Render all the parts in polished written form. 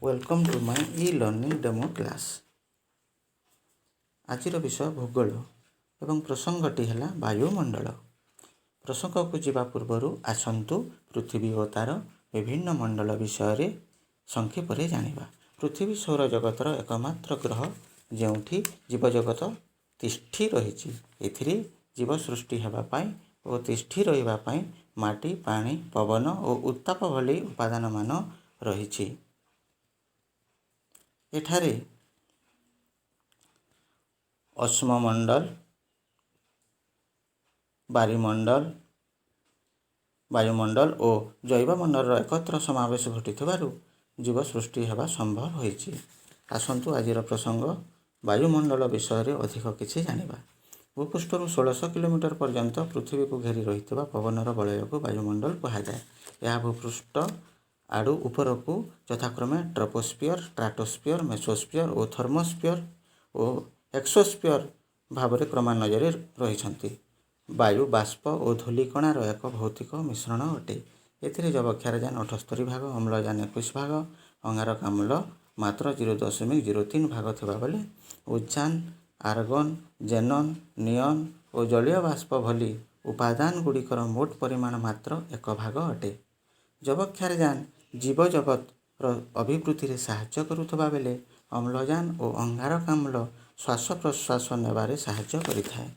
Welcome to my e learning demo class. आजिर विषय भूगोल एवं प्रसंगटी है वायुमंडल। प्रसंग को जीवा पूर्वर आसतु पृथ्वी और तार विभिन्न मंडल विषय संक्षेप जानिबा। पृथ्वी सौर जगतर एकमात्र ग्रह जेउठी जीवजगत तिष्ठि रही। एथिरे जीव सृष्टि हेबापाई और तिष्ठि रहिबापाई माटी, पानी, पवन और उत्ताप भली उपादान मान रही। एठारे अश्ममंडल, बायुमंडल और जैवमंडल एकत्र समावेश घटी जीव सृष्टि हेबा संभव होइछि। आसंतु आजिर प्रसंग वायुमंडल विषय रे अधिक किछि जानिबा। भूपृष्ठर 1600 किलोमीटर पर्यंत पृथ्वी को घेरी रही पवनर बलय को वायुमंडल कहुए। यह भूपृष्ठ आड़ू उपरकू यथाक्रमे ट्रोपोस्फियर, स्ट्राटोस्फियर, मेसोस्फियर और थर्मोस्फियर और एक्सोस्फियर भाव में क्रमान्वये रही। वायु बाष्प और धूलिकणार एक भौतिक मिश्रण अटे। एथिरे जबक्षारजान 78 भाग, अम्लजान 21 भाग, अंगारकाम्ल मात्र 0.03 भाग थिबा बेले उजान, आर्गन, जेनन, नियन और जलीय बाष्प भली उपादान गुड़िकर मोट परिमाण मात्र 1 भाग अटे। जबक्षारजान जीव जगत अभिवृद्धि साहाय्य करुवा बेले अम्लजान और अंगारकाम्ल श्वास प्रश्वास नेबारे साहाय्य करिथाए।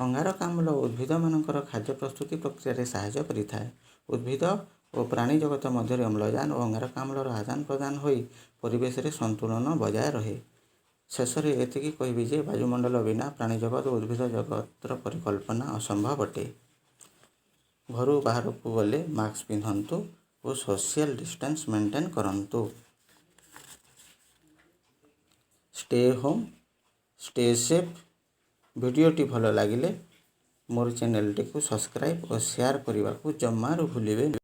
अंगारकाम्ल उद्भिद मानकर खाद्य प्रस्तुति प्रक्रिया साहाय्य करिथाए। उद्भिद और प्राणी जगत मध्य अम्लजान और अंगारकाम्लर आदान प्रदान होई परिवेश रे संतुलन बजाय रहे। शेष में एतिकी कहबी जे वायुमंडल बिना प्राणी जगत और उद्भिद जगतर परिकल्पना असंभव अटे। घर बाहर को गले मास्क पिंधतु और सोशल डिस्टेंस मेंटेन करंतु। Stay home, stay safe. वीडियोटी भल लगिले मोर चैनल टी को सब्सक्राइब और शेयर करने को जमारू भूलिबे।